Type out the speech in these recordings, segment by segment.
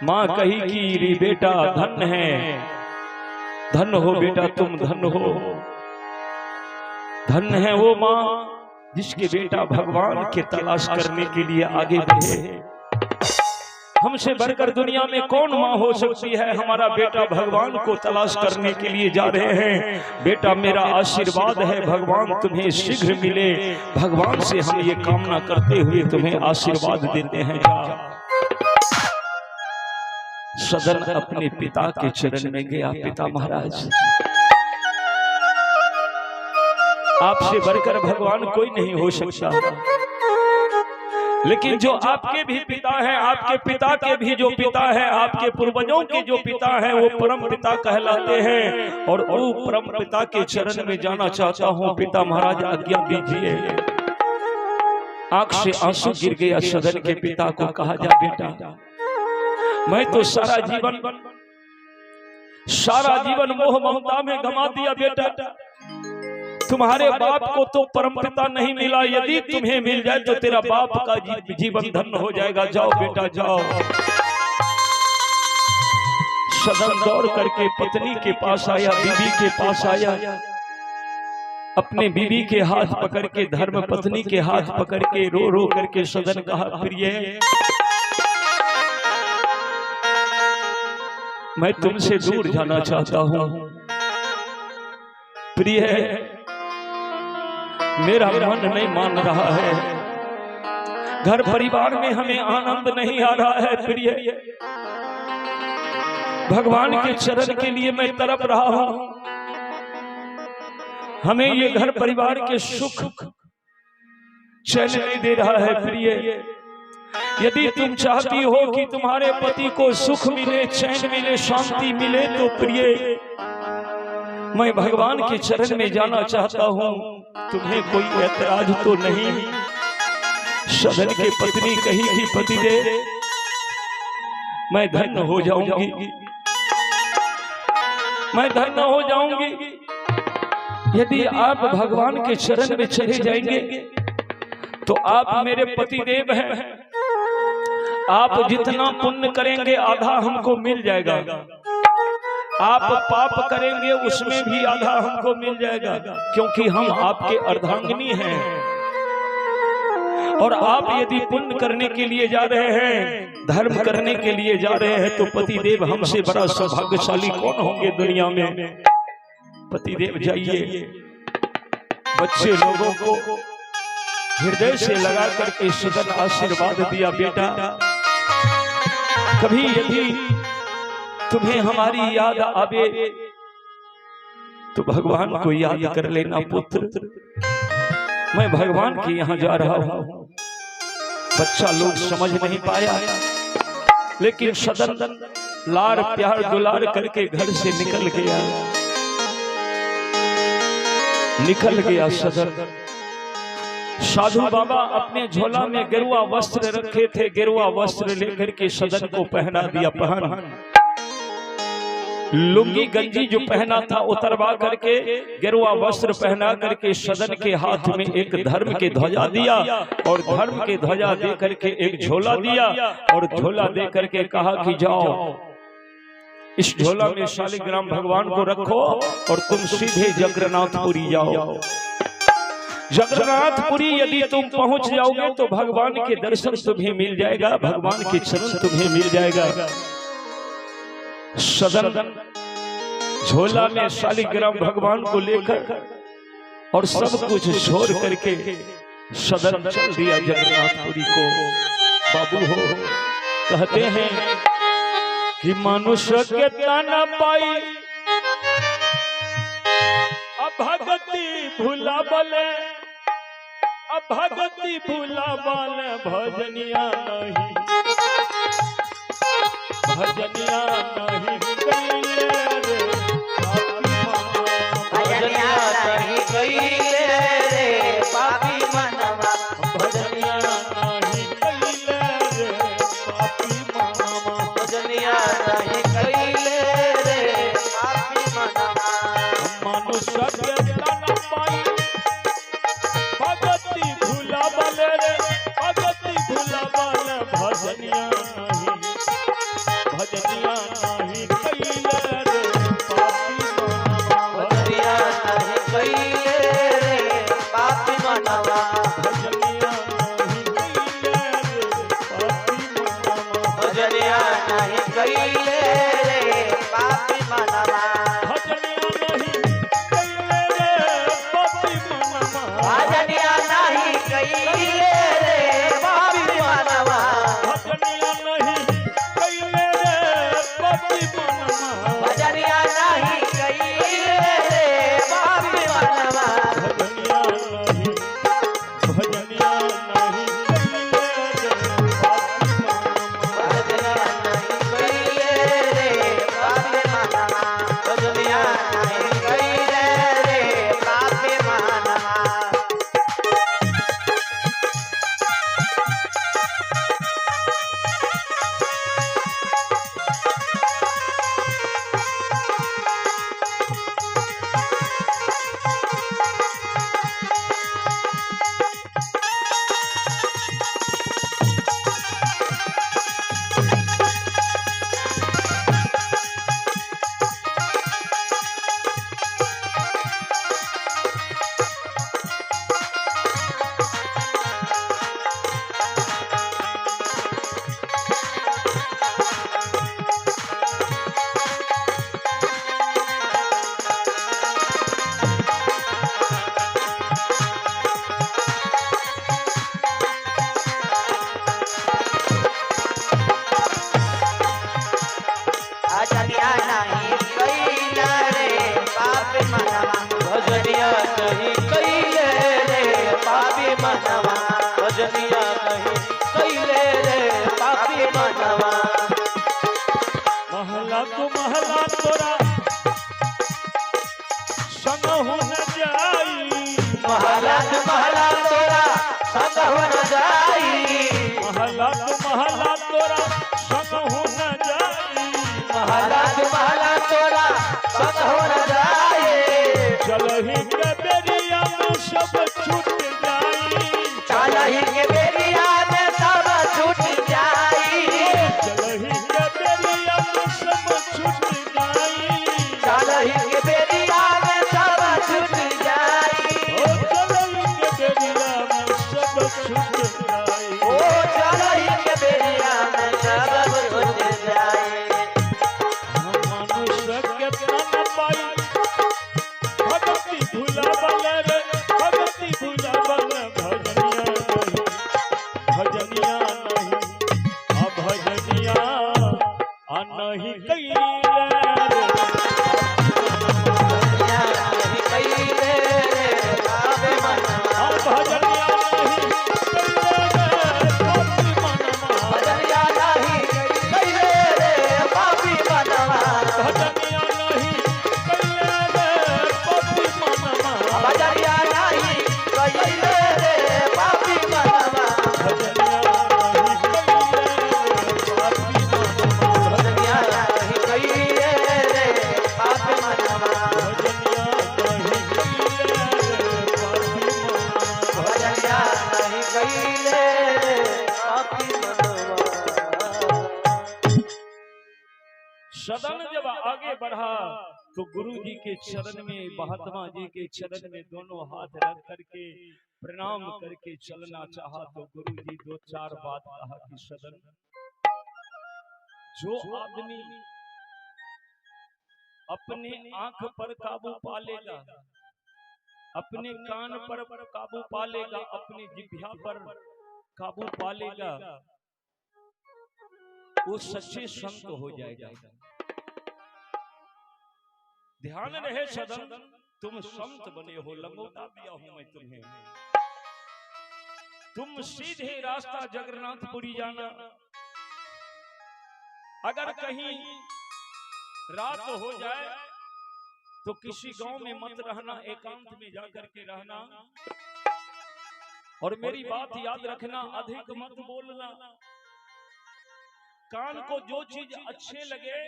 माँ कही कि रे बेटा धन है, धन हो बेटा तुम धन हो। धन है वो माँ जिसके बेटा भगवान के तलाश करने के लिए आगे बढ़े। हमसे बढ़कर दुनिया में कौन माँ हो सकती है? हमारा बेटा भगवान को तलाश करने के लिए जा रहे हैं। बेटा मेरा आशीर्वाद है भगवान तुम्हें शीघ्र मिले। भगवान से हम ये कामना करते हुए तुम्हें आशीर्वाद देते हैं। जा सदन अपने पिता के चरण में गया। पिता महाराज आपसे बढ़कर भगवान कोई नहीं हो सकता, लेकिन जो आपके भी पिता हैं, आपके पिता के भी जो पिता हैं, आपके पूर्वजों के जो पिता हैं, वो परम पिता कहलाते हैं। और वो परम पिता के चरण में जाना चाहता हूँ। पिता महाराज आज्ञा दीजिए। आंख से आंसू गिर गया। सदन के पिता को कहा, जा बेटा मैं तो सारा जीवन मोह ममता में गंवा दिया। बेटा तुम्हारे बाप को तो परमपिता नहीं मिला, यदि तुम्हें मिल जाए तो तेरा बाप का जीवन धन्य हो जाएगा। जाओ बेटा जाओ। सदन दौड़ करके पत्नी के पास आया, बीवी के पास आया। अपने बीवी के हाथ पकड़ के, धर्म पत्नी के हाथ पकड़ के रो रो करके सदन कहा, प्रिय मैं तुमसे दूर जाना चाहता हूं। प्रिय मेरा मन नहीं मान रहा है, घर परिवार में हमें आनंद नहीं आ रहा है। प्रिय भगवान के चरण के लिए मैं तड़प रहा हूं। हमें ये घर परिवार के सुख चैन नहीं दे रहा है। प्रिय यदि तुम चाहती हो कि तुम्हारे पति को सुख मिले, चैन मिले, शांति मिले, तो प्रिय मैं भगवान के चरण में जाना चाहता हूं। तुम्हें कोई ऐतराज तो नहीं? सदन के पत्नी कही कि पतिदेव मैं धन्य हो जाऊंगी, मैं धन्य हो जाऊंगी यदि आप भगवान के चरण में चले जाएंगे तो आप मेरे पतिदेव हैं। आप जितना पुण्य करेंगे आधा हमको मिल जाएगा, आप पाप करेंगे उसमें भी आधा हमको मिल जाएगा, क्योंकि हम आपके अर्धांगिनी हैं। और आप यदि पुण्य करने के लिए जा रहे हैं, धर्म करने के लिए जा रहे हैं, तो पतिदेव हमसे बड़ा सौभाग्यशाली कौन होंगे दुनिया में? पतिदेव जाइए। बच्चे लोगों को हृदय से लगा करके सदन आशीर्वाद दिया। बेटा कभी यदि तुम्हें हमारी याद आवे तो भगवान को याद कर लेना पुत्र। मैं भगवान के यहाँ जा रहा हूँ। बच्चा लोग समझ नहीं पाया, लेकिन सदन लार प्यार दुलार करके घर से निकल गया। सदन साधु बाबा अपने झोला में गेरुआ वस्त्र रखे थे, गेरुआ वस्त्र लेकर के सदन को पहना दिया। पहन लुंगी गंजी जो पहना था उतरवा करके गेरुआ वस्त्र पहना करके सदन के हाथ में एक धर्म के ध्वजा दिया, और धर्म के ध्वजा दे करके एक झोला दिया, और झोला दे करके कहा कि जाओ इस झोला में शालिग्राम भगवान को रखो और तुम सीधे जगन्नाथपुरी जाओ। जगन्नाथपुरी यदि तुम पहुंच जाओगे तो भगवान के दर्शन तुम्हें मिल जाएगा, भगवान के चरण तुम्हें मिल जाएगा। सदन झोला में शालिग्राम भगवान को लेकर और सब कुछ छोड़ करके सदन चल दिया जगन्नाथपुरी को। बाबू हो कहते हैं कि मनुष्य के ताना पाई अभगति भूला बले, अभगति भूला बले भजनिया नहीं, भजनिया नहीं कइले रे, भजनिया नहीं कइले रे पापी मनवा, भजनिया नहीं कइले रे पापी मनवा, भजनिया नहीं कइले रे पापी मनवा। मनुष्य के ताना पाई भगति भूला बले रे, भगति भूला बले भजनिया नहीं, नहीं कइले रे पापी मनवा भजनिया नहीं कइले रे पापी मनवा भजनिया नहीं कइले रे पापी मनवा भजनिया नहीं कइले रे पापी मनवा भजनिया नहीं भजनिया नहीं कइले रे पापी मनवा भजनिया नहीं कइले रे पापी मनवा भजनिया नहीं कइले रे पापी मनवा भजनिया नहीं कइले रे पापी मनवा भजनिया नहीं कइले रे पापी मनवा महला तोरा संग हो न जाई महला तोरा संग हो न जाई महला तोरा संग हो न जाई महला तोरा संग हो न जाए चलही के बेरिया में सब छूट जाई चलही के बेरिया में सब छूट जाई चलही के बेरिया में सब छूट जाई चलही के बेरिया में सब छूट जाई ओ चलही के बेरिया में सब छूट जाई ओ चलही के बेरिया में सब छूट जाई मनुष्य के तन पाई भक्ति भुलावल रे भक्ति भुलावल भजनिया नहीं भजनिया नहीं कइले रे भजनिया नहीं कइले रे पापी मनवा भजनिया नहीं कइले रे पापी मनवा भजनिया नहीं कइले रे पापी मनवा भजनिया नहीं कइले रे पापी मनवा भजनिया नहीं कइले रे पापी मनवा भजनिया नहीं कइले रे पापी मनवा सदन जब आगे बढ़ा तो गुरु जी के चरण में महात्मा जी के चरण में दोनों हाथ रख करके प्रणाम करके चलना चाहा तो गुरु जी दो चार बात कहा कि सदन जो आदमी अपने आंख पर काबू पा लेगा अपने कान पर काबू पा लेगा अपने जिह्वा पर काबू पा लेगा वो सच्चे संत हो जाएगा। ध्यान रहे सदन तुम संत बने हो लंगोटा दिया हूं मैं तुम्हें तुम सीधे रास्ता जगन्नाथपुरी जाना अगर कहीं रात हो जाए तो किसी गांव में मत रहना एकांत में जाकर के रहना और मेरी बात याद रखना अधिक मत बोलना कान को जो चीज अच्छे लगे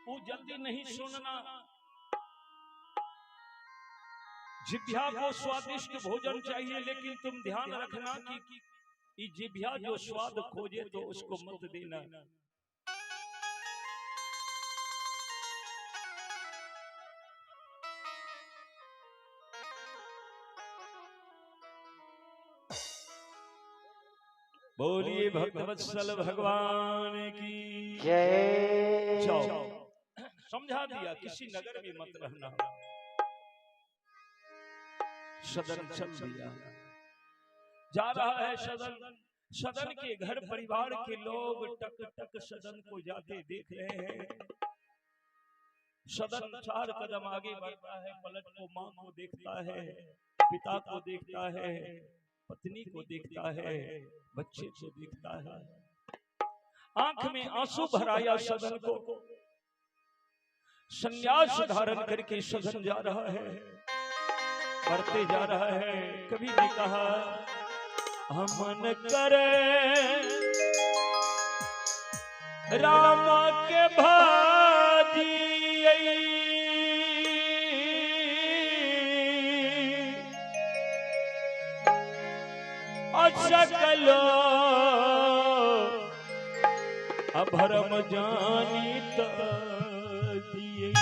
वो जल्दी नहीं सुनना जिह्वा को स्वादिष्ट भोजन चाहिए लेकिन तुम ध्यान रखना कि जिह्वा जो स्वाद खोजे तो उसको मत देना बोलिए भक्तवत्सल भगवान की। जय। जाओ, समझा दिया, किसी नगर में मत रहना। सदन चल दिया, जा रहा है सदन। सदन के घर परिवार के लोग टक टक सदन को जाते देख रहे हैं। सदन 4 कदम आगे बढ़ता है, पलट को मां को देखता है, पिता को देखता है, पत्नी को देखता है, बच्चे को देखता है। आंख में आंसू भराया सदन को। संन्यास धारण करके सदन जा रहा है, बढ़ते जा रहा है। कभी ने कहा हमन करे राम के भाजी सकलो अभरम जानी दिए।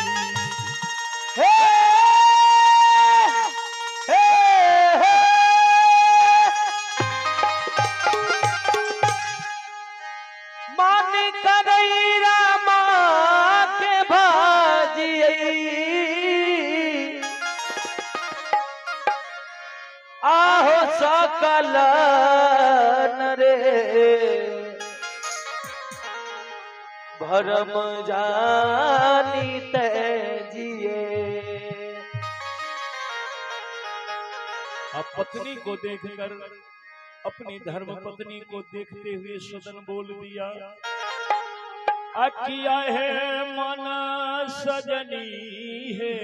मान करई रामा के भाजी आहो सकल नरे भरम जानी जिए। अब पत्नी को देखकर, अपनी धर्म पत्नी को देखते हुए सदन बोल दिया, अकिया है मन सजनी है,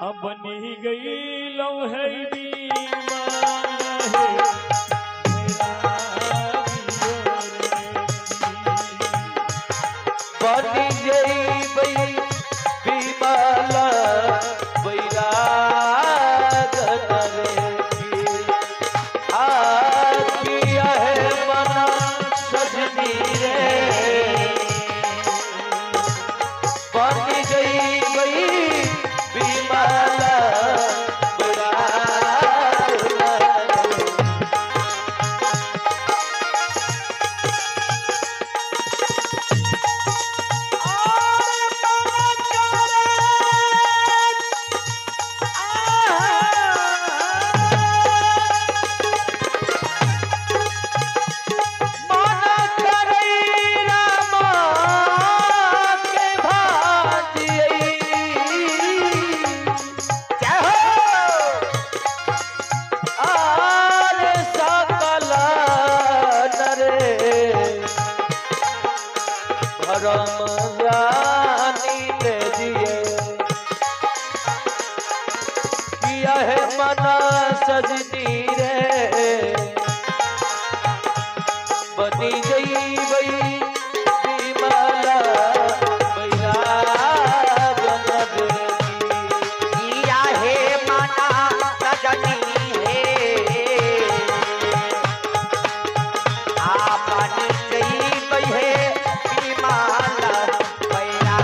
अब नहीं गई लो है बीमान है बनी जई बई बीमाला बैराग नरे की किया है मना सजनी रे। बनी जई बई बीमाला बैराग नरे। भरम जानी जिए किया है मना सजनी रे। बनी गई बई बीमाला बैराग नरे की किया है मना सजनी है। आपन जई बई है बीमाला बैराग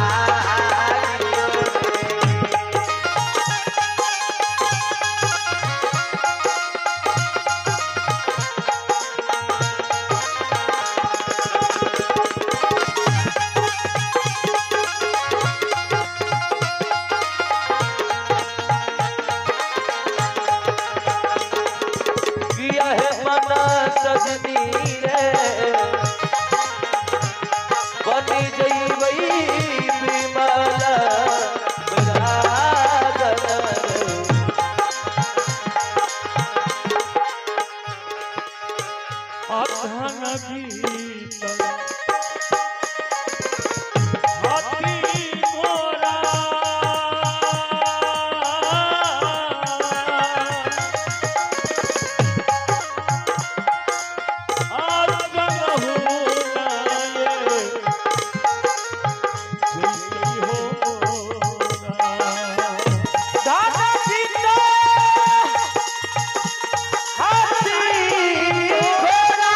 किया है मना सजनी रे। बनी जई बई बीमाला बैराग नरे। आधन गीत हाथी मोरा आज रहू नाये जई हो मोरा। दादा पिता हाथी घोड़ा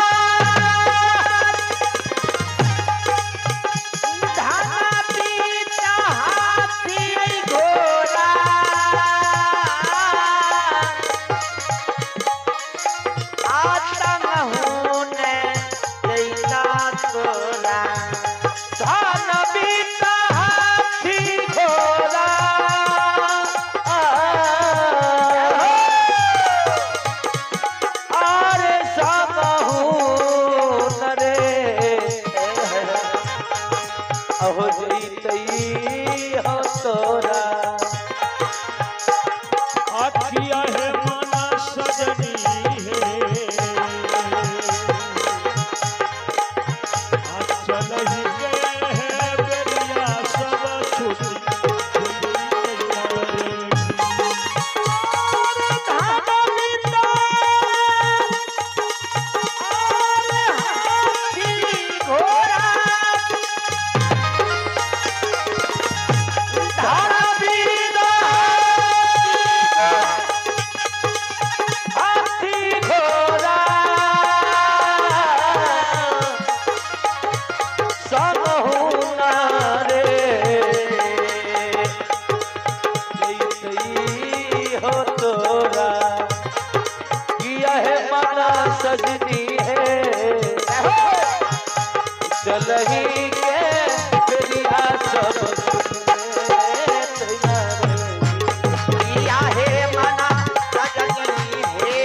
है चलही के बेरिया सब किया है मना सजनी है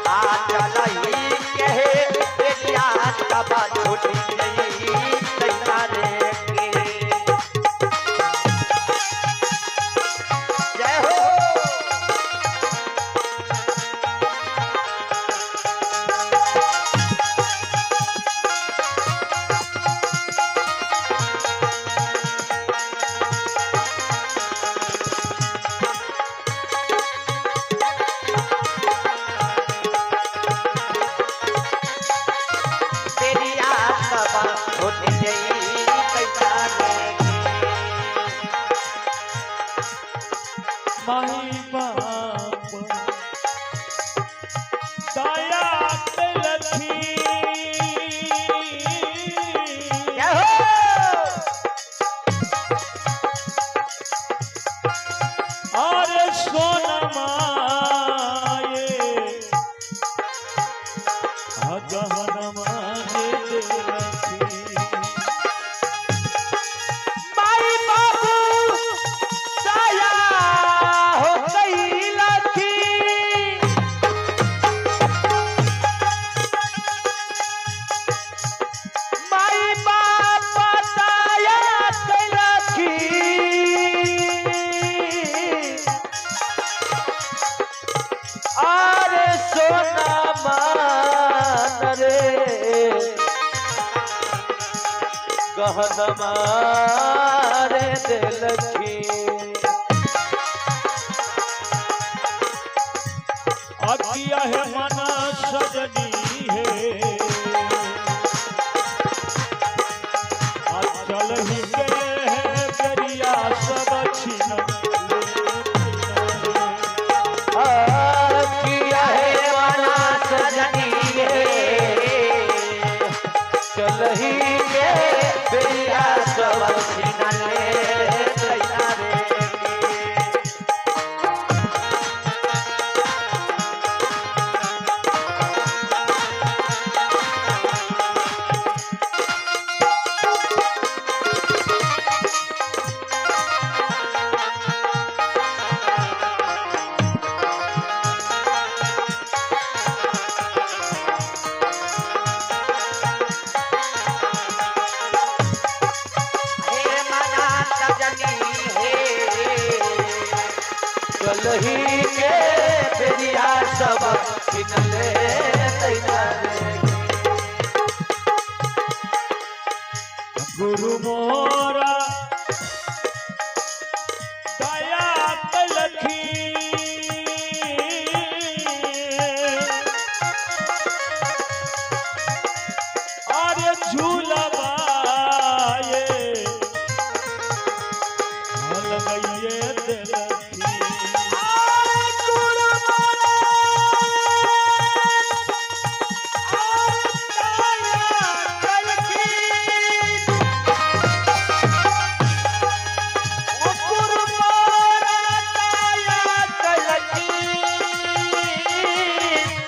आ चलही के बेरिया सब छूटी गई तैयारे के जय हो बेरिया सब छूटी गई तैयारे माही बाप दया लखी जय हो और सोनमा ये गहनमा ये लखी माई बाबू दया हो गई लखी माई बाबा दया लखी अरे सोना मान रे गहनमा रे दिलखी अकिया है मना सजनी है चल ही के है बेरिया सब छीन किया है मना सजनी है चलही के बेरिया सब सिनले तैयारे हे मना सजनी है चलही के बेरिया सब किनले तैयारे गुरु मोरा दया लखी अरे झूलवा ये लगइए दिलखी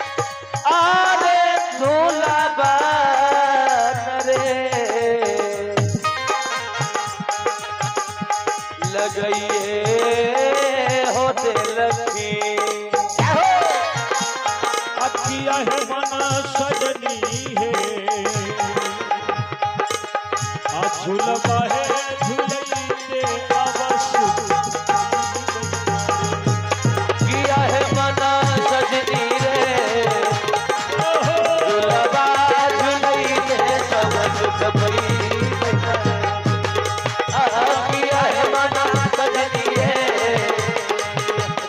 अरे झूला रे लगइए होते लखी अकिया है मना सजनी है झूलवा है झूलइते अवश्य किया है मना सजनी रे झूलवा झूलइले सब सुख भई किया है मना सजनी रे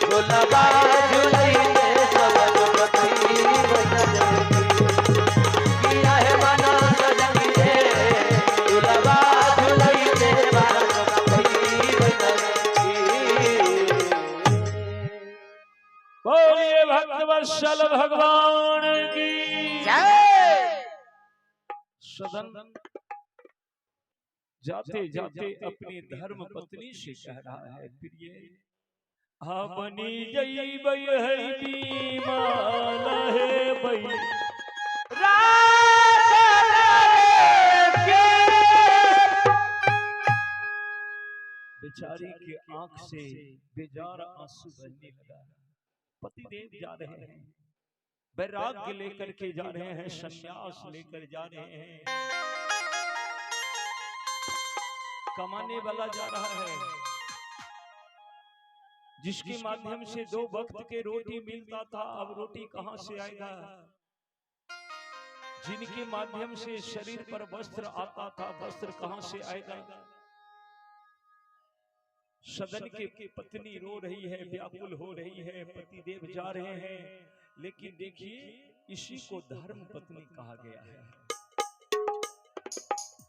झूलवा झूलइले सब सुख भई किया है मना सजनी रे झूलवा झूलइले सब सुख भई बोलिए भक्तवत्सल भगवान की जय सदन जाते जाते अपनी धर्म पत्नी से कह रहा है, प्रिय बनी जई है बीमाल है बई बेचारी के आंख से बेजार आंसू बहने लगा। पतिदेव जा रहे हैं, वैराग्य लेकर के जा रहे हैं, संन्यास लेकर जा रहे हैं, कमाने वाला जा रहा है, जिसके माध्यम से 2 वक्त के रोटी मिलता था, अब रोटी कहां से आएगा? जिनके माध्यम से शरीर पर वस्त्र आता था, वस्त्र कहां से आएगा? सदन के पत्नी रो रही है, व्याकुल हो रही है, पतिदेव जा रहे हैं, लेकिन देखिए इसी को धर्म पत्नी कहा गया है।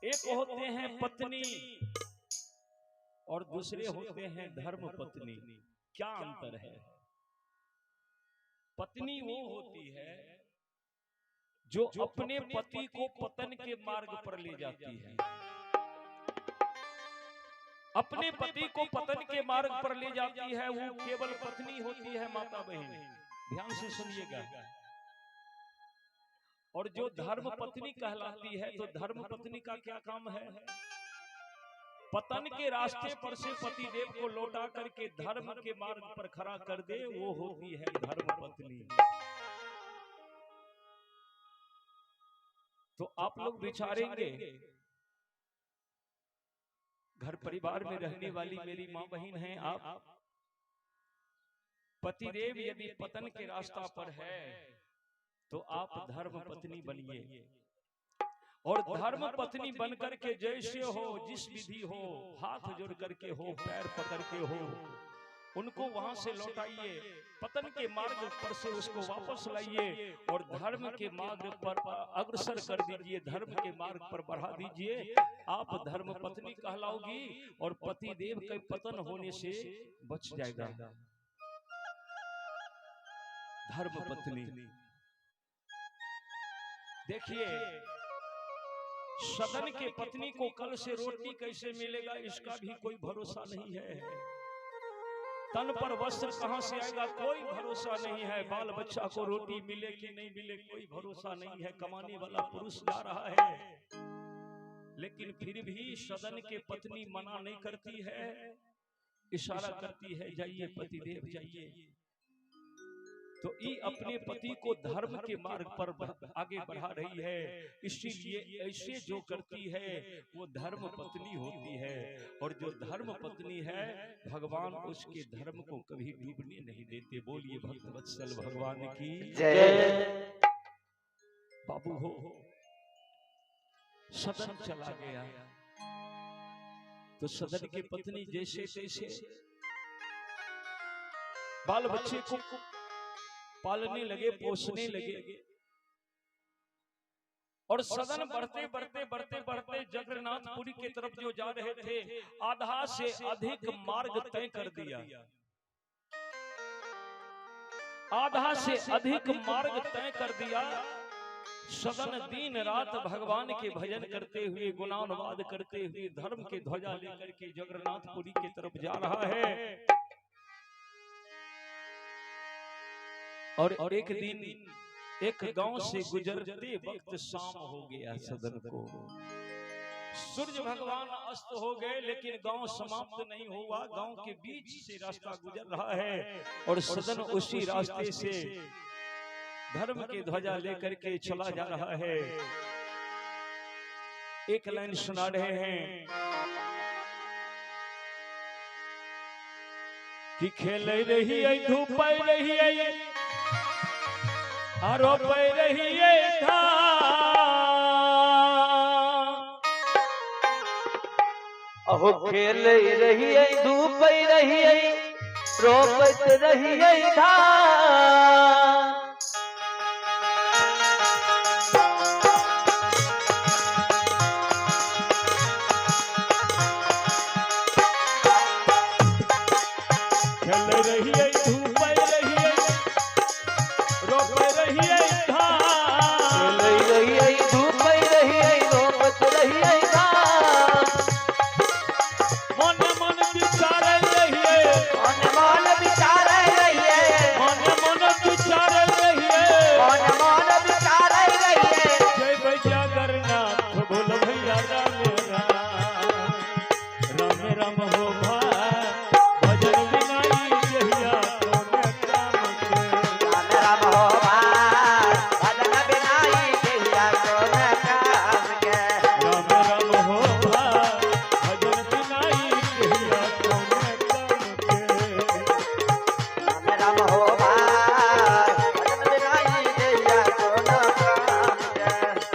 एक होते हैं पत्नी और दूसरे होते हैं धर्म पत्नी। क्या अंतर है? पत्नी वो होती है जो अपने पति को पतन के मार्ग पर ले जाती है, अपने पति को पतन के मार्ग पर ले जाती है, वो केवल पत्नी होती है। माता बहन ध्यान से सुनिएगा। और जो धर्म पत्नी कहलाती है, तो धर्म पत्नी का क्या काम है? पतन के रास्ते पर से पतिदेव को लौटा करके धर्म के मार्ग पर खड़ा कर दे, वो होती है धर्म पत्नी। तो आप लोग विचारेंगे, घर परिवार में रहने वाली मेरी माँ बहन हैं आप, पतिदेव यदि पतन के रास्ता पर है तो आप धर्म पत्नी बनिए, और धर्म पत्नी बनकर के जैसे हो, जिस विधि हो, हाथ जोड़ करके हो, पैर पकड़ के हो, उनको वहां से लौटाइए, पतन के मार्ग पर से उसको वापस लाइए और धर्म के मार्ग पर अग्रसर कर दीजिए, धर्म के मार्ग पर बढ़ा दीजिए। आप धर्म पत्नी कहलाओगी और पतिदेव के पतन होने से बच जाएगा। धर्म पत्नी। देखिए, सदन के पत्नी को कल से रोटी कैसे मिलेगा इसका भी कोई भरोसा नहीं है, तन पर वस्त्र कहां से आएगा कोई भरोसा नहीं है, बाल बच्चा को रोटी मिले कि नहीं मिले कोई भरोसा नहीं है, कमाने वाला पुरुष जा रहा है, लेकिन फिर भी सदन के पत्नी मना नहीं करती है, इशारा करती है जाइए पतिदेव जाइए। तो ये अपने पति को धर्म के मार्ग पर आगे बढ़ा रही है, इसीलिए ऐसे जो करती है वो धर्म पत्नी होती है। और जो धर्म पत्नी है भगवान उसके धर्म को कभी डूबने नहीं देते। बोलिए भक्त वत्सल भगवान की जय। बाबू हो सदन चला गया तो सदन की पत्नी जैसे तैसे बाल बच्चे को पालने लगे, पोसने लगे, और सदन बढ़ते बढ़ते बढ़ते बढ़ते जगन्नाथपुरी की तरफ जो जा रहे थे, आधा से अधिक मार्ग तय कर दिया, आधा से अधिक मार्ग तय कर दिया। सदन दिन रात भगवान के भजन करते हुए, गुणानुवाद करते हुए, धर्म के ध्वजा लेकर के जगन्नाथपुरी की तरफ जा रहा है। और एक दिन एक गांव से गुजरते वक्त शाम हो गया सदन को, सूर्य भगवान अस्त हो गए, लेकिन गांव समाप्त नहीं हुआ, गांव के बीच से रास्ता गुजर रहा है और सदन उसी रास्ते से धर्म के ध्वजा लेकर के चला जा रहा है। एक लाइन सुना रहे हैं कि खेल रही है, धूप रही है, आरोप रही था, अहो खेल रही है, धूप रही है, रोपत रही है धान। खेल रही है, धूप रही है, रोप रही है धान, खेल रही है, धूप रही है, रोपत रही है धान। मन मन विचार रही है, मन मन विचार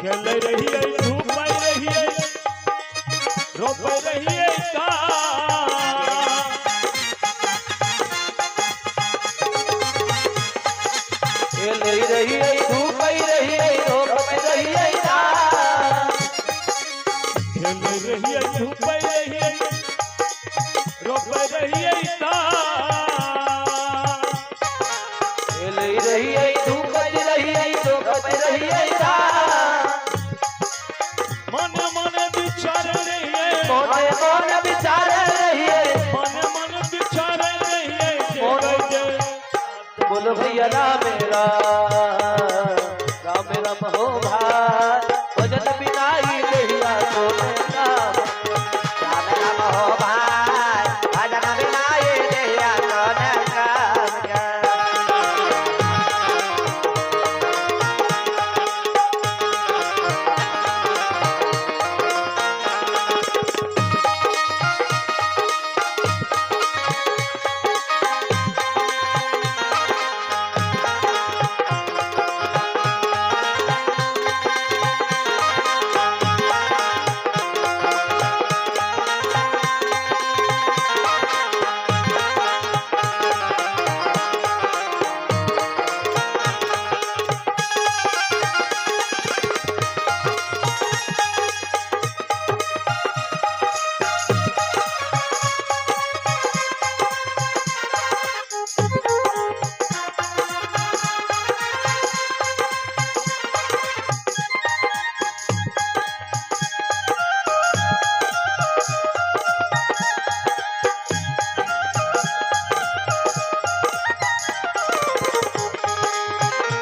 खेल रही है धूप रही है रोप रही है का खेल रही है धूप रही है रोप रही है खेल रही है धूप रही है रोप रही है खेल रही है धूप रही है रोप रही है मन मन विचार रही है मोने मोन विचार रही है मन विचार रही है बोलो भैया राम राम हो भाई भजन बिना ही देहिया सोने राम राम राम हो भाई भजन बिना ये देहिया सोने काम के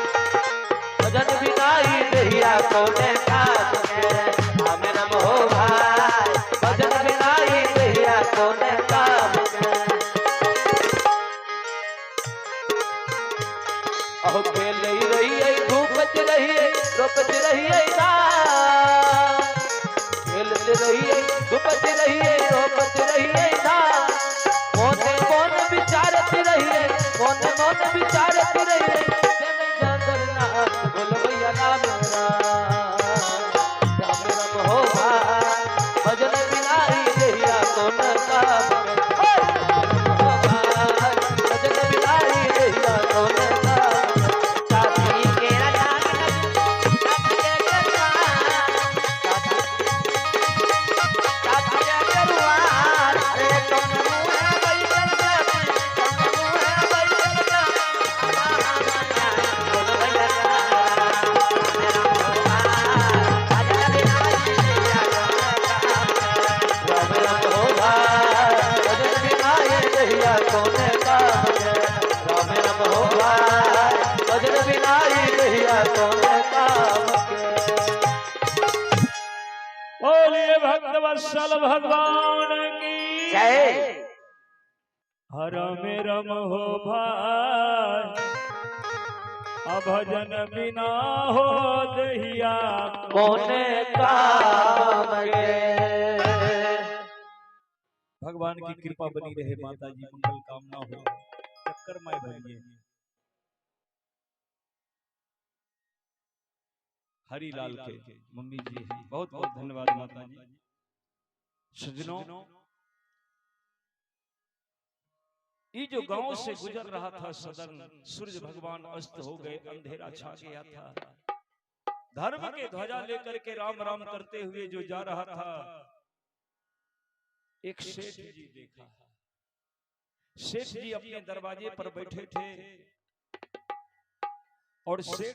भजन बिना ही देहिया सोने काम के राम राम हो भाई भजन बिना ही देहिया सोने काम के अहो खेल रही है धूप रही है रोप रही है खेल रही है धूप रही है रोप रही है मोने मोन विचारत रही है मोने मोन विचारत रही है बोल भैया राम राम हो भाई भजन बिना ही देहिया सोन काम भजन बिना ही देहिया सोन काम साथी के राजान साथी के करुआर अरे तुम मुहे बैठल बोलो भैया राम राम हो भाई भजन बिना ही देहिया सोने काम राम राम हो भाई भजन बिना ही देहिया सोने काम बोलिए भक्त वत्सल भगवान की जय हरम रम हो भाई भजन बिना हो दहिया कोने काम के भगवान की कृपा बनी रहे माता जी मंगल कामना हो चक्कर में भरिए हरिलाल के मम्मी जी बहुत बहुत धन्यवाद माता जी। सजनों ये जो गांव से गुजर रहा था सदन सूर्य भगवान अस्त हो गए अंधेरा छा गया था धर्म के ध्वजा लेकर के राम राम करते हुए जो जा रहा था एक सेठ जी देखा। सेठ जी अपने दरवाजे पर बैठे थे और सेठ